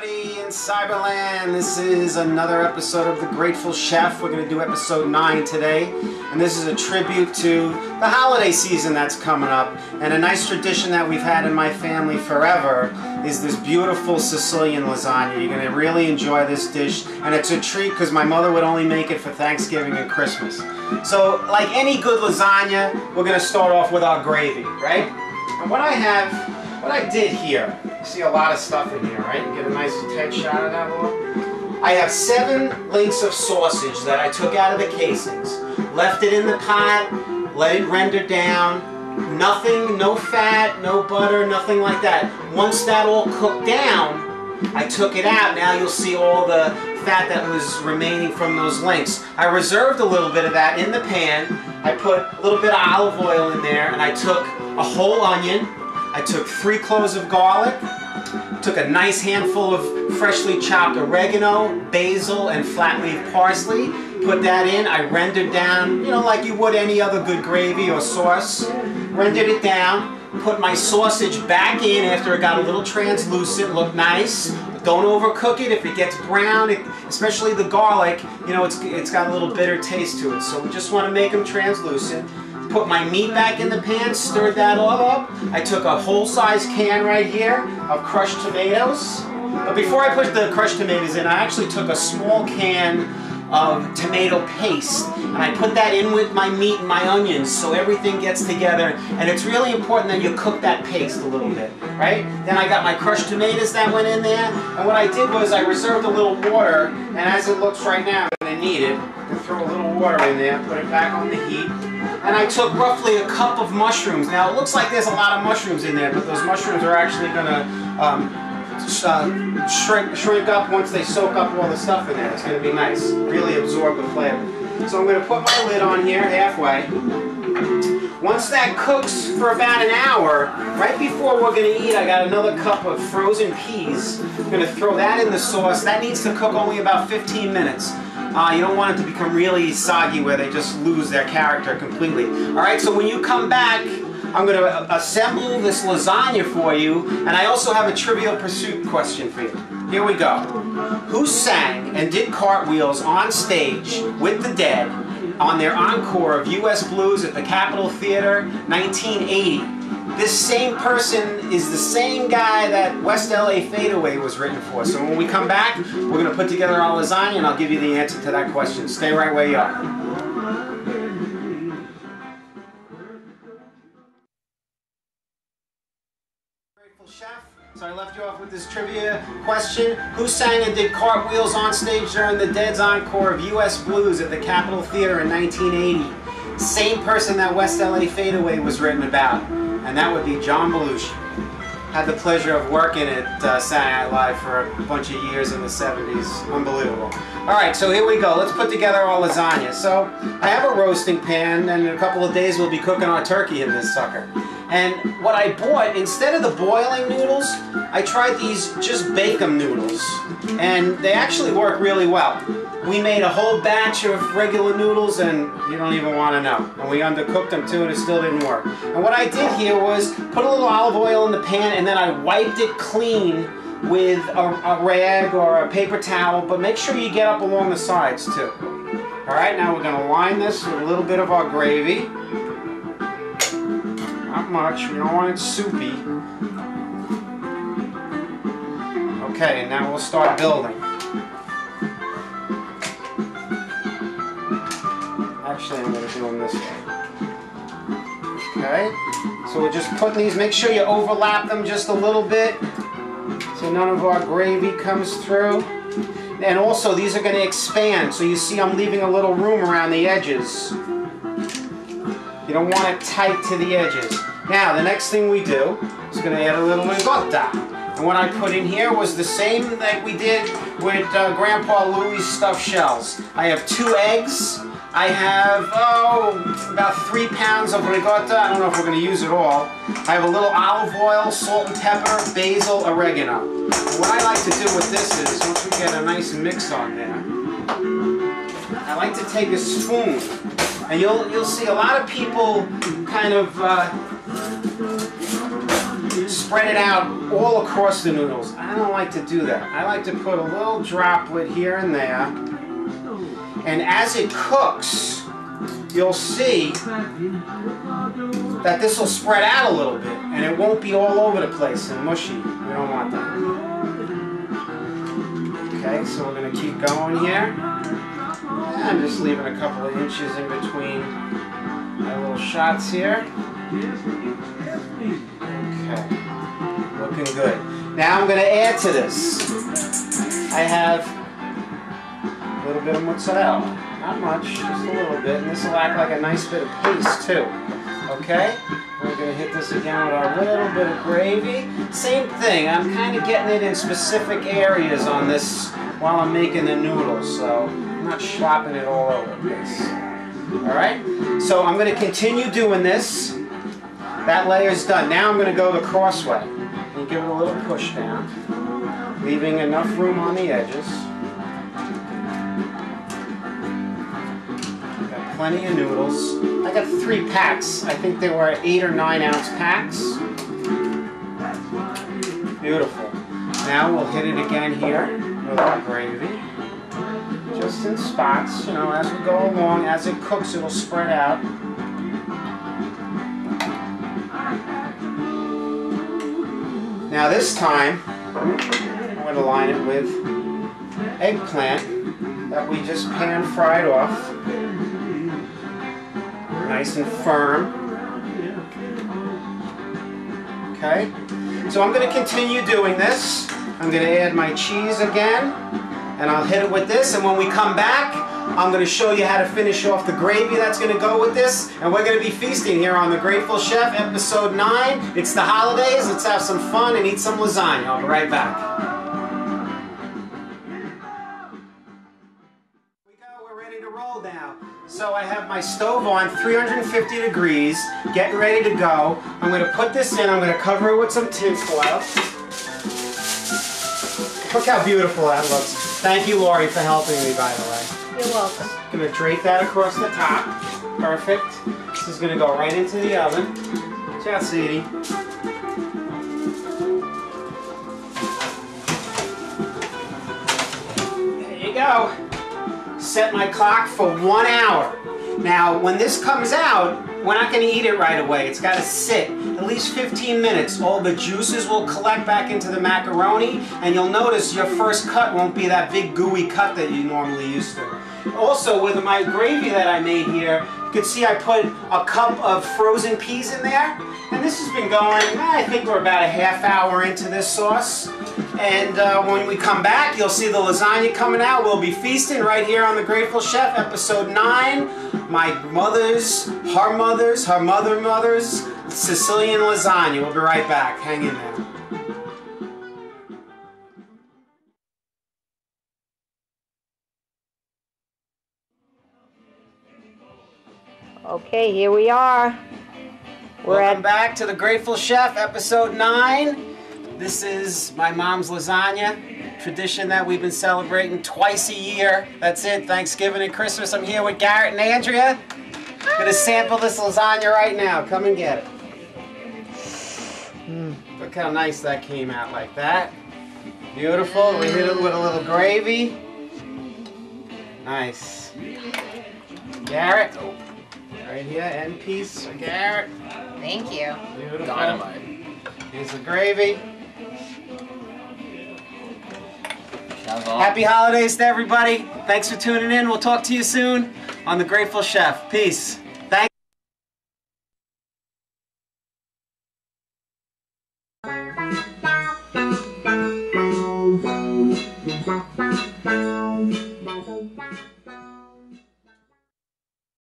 everybody in Cyberland. This is another episode of The Grateful Chef. We're going to do episode 9 today, and this is a tribute to the holiday season that's coming up. And a nice tradition that we've had in my family forever is this beautiful Sicilian lasagna. You're going to really enjoy this dish, and it's a treat because my mother would only make it for Thanksgiving and Christmas. So, like any good lasagna, we're going to start off with our gravy, right? And what I did here, you see a lot of stuff in here, right? You get a nice tight shot of that one. I have 7 links of sausage that I took out of the casings, left it in the pot, let it render down. Nothing, no fat, no butter, nothing like that. Once that all cooked down, I took it out. Now you'll see all the fat that was remaining from those links. I reserved a little bit of that in the pan. I put a little bit of olive oil in there, and I took a whole onion. I took 3 cloves of garlic, took a nice handful of freshly chopped oregano, basil, and flat leaf parsley. Put that in. I rendered down, you know, like you would any other good gravy or sauce. Rendered it down. Put my sausage back in after it got a little translucent, looked nice. Don't overcook it. If it gets brown, especially the garlic, you know, it's got a little bitter taste to it. So we just want to make them translucent. Put my meat back in the pan, stirred that all up. I took a whole-size can right here of crushed tomatoes. But before I put the crushed tomatoes in, I actually took a small can of tomato paste, and I put that in with my meat and my onions so everything gets together. And it's really important that you cook that paste a little bit, right? Then I got my crushed tomatoes that went in there, and what I did was I reserved a little water, and as it looks right now, I'm going to need it. I throw a little water in there, put it back on the heat. And I took roughly a cup of mushrooms. Now it looks like there's a lot of mushrooms in there, but those mushrooms are actually going to shrink up once they soak up all the stuff in there. It's going to be nice, really absorb the flavor. So I'm going to put my lid on here halfway. Once that cooks for about an hour, right before we're going to eat, I got another cup of frozen peas. I'm going to throw that in the sauce. That needs to cook only about 15 minutes. You don't want it to become really soggy where they just lose their character completely. Alright, so when you come back, I'm going to assemble this lasagna for you, and I also have a Trivial Pursuit question for you. Here we go. Who sang and did cartwheels on stage with the Dead on their encore of U.S. Blues at the Capitol Theater, 1980? This same person is the same guy that West LA Fadeaway was written for. So when we come back, we're going to put together our lasagna, and I'll give you the answer to that question. Stay right where you are. Grateful Chef. So I left you off with this trivia question. Who sang and did cartwheels on stage during the Dead's encore of U.S. Blues at the Capitol Theater in 1980? Same person that West LA Fadeaway was written about. And that would be John Belushi. Had the pleasure of working at Saturday Night Live for a bunch of years in the 70s. Unbelievable. Alright, so here we go. Let's put together our lasagna. So, I have a roasting pan, and in a couple of days we'll be cooking our turkey in this sucker. And what I bought, instead of the boiling noodles, I tried these just bake 'em noodles. And they actually work really well. We made a whole batch of regular noodles, and you don't even want to know. And we undercooked them too, and it still didn't work. And what I did here was put a little olive oil in the pan, and then I wiped it clean with a rag or a paper towel, but make sure you get up along the sides too. Alright, now we're going to line this with a little bit of our gravy. Not much, we don't want it soupy. Okay, and now we'll start building. Actually, I'm going to do them this way. Okay, so we're just putting these, make sure you overlap them just a little bit so none of our gravy comes through. And also, these are going to expand, so you see I'm leaving a little room around the edges. You don't want it tight to the edges. Now, the next thing we do is going to add a little ricotta. And what I put in here was the same that we did with Grandpa Louie's stuffed shells. I have 2 eggs. I have, about 3 pounds of ricotta. I don't know if we're going to use it all. I have a little olive oil, salt and pepper, basil, oregano. And what I like to do with this is, once we get a nice mix on there, I like to take a spoon. And you'll see a lot of people kind of spread it out all across the noodles. I don't like to do that. I like to put a little droplet here and there. And as it cooks, you'll see that this will spread out a little bit and it won't be all over the place and mushy. We don't want that. Okay, so we're going to keep going here. I'm just leaving a couple of inches in between my little shots here. Okay, looking good. Now I'm going to add to this. I have a little bit of mozzarella. Not much, just a little bit. And this will act like a nice bit of paste too. Okay? We're going to hit this again with our little bit of gravy. Same thing, I'm kind of getting it in specific areas on this while I'm making the noodles. So I'm not slopping it all over the place. Alright? So I'm going to continue doing this. That layer's done. Now I'm going to go the cross way. And give it a little push down, leaving enough room on the edges. Got plenty of noodles. I got 3 packs. I think they were 8 or 9 ounce packs. Beautiful. Now we'll hit it again here with our gravy. Just in spots, you know, as we go along. As it cooks, it'll spread out. Now this time, I'm going to line it with eggplant that we just pan fried off. Nice and firm. Okay, so I'm going to continue doing this. I'm going to add my cheese again, and I'll hit it with this, and when we come back, I'm going to show you how to finish off the gravy that's going to go with this, and we're going to be feasting here on The Grateful Chef, episode 9. It's the holidays, let's have some fun and eat some lasagna. I'll be right back. Here we go, we're ready to roll now. So I have my stove on 350 degrees, getting ready to go. I'm going to put this in, I'm going to cover it with some tin foil. Look how beautiful that looks. Thank you, Lori, for helping me, by the way. You're welcome. I'm going to drape that across the top. Perfect. This is going to go right into the oven. Watch out, Sadie. There you go. Set my clock for 1 hour. Now, when this comes out, we're not going to eat it right away. It's got to sit at least 15 minutes. All the juices will collect back into the macaroni, and you'll notice your first cut won't be that big gooey cut that you normally used to. Also, with my gravy that I made here, you can see I put a cup of frozen peas in there, and this has been going, I think we're about a half hour into this sauce. And when we come back, you'll see the lasagna coming out. We'll be feasting right here on The Grateful Chef, episode 9. My mother's Sicilian lasagna. We'll be right back. Hang in there. Okay, here we are. Welcome back to The Grateful Chef, episode 9. This is my mom's lasagna, tradition that we've been celebrating twice a year. That's it, Thanksgiving and Christmas. I'm here with Garrett and Andrea. I'm gonna sample this lasagna right now. Come and get it. Look how nice that came out like that. Beautiful. We hit it with a little gravy. Nice. Garrett, right here, end piece for Garrett. Thank you. Beautiful. Dynamite. Here's the gravy. All. Happy holidays to everybody. Thanks for tuning in. We'll talk to you soon on The Grateful Chef. Peace.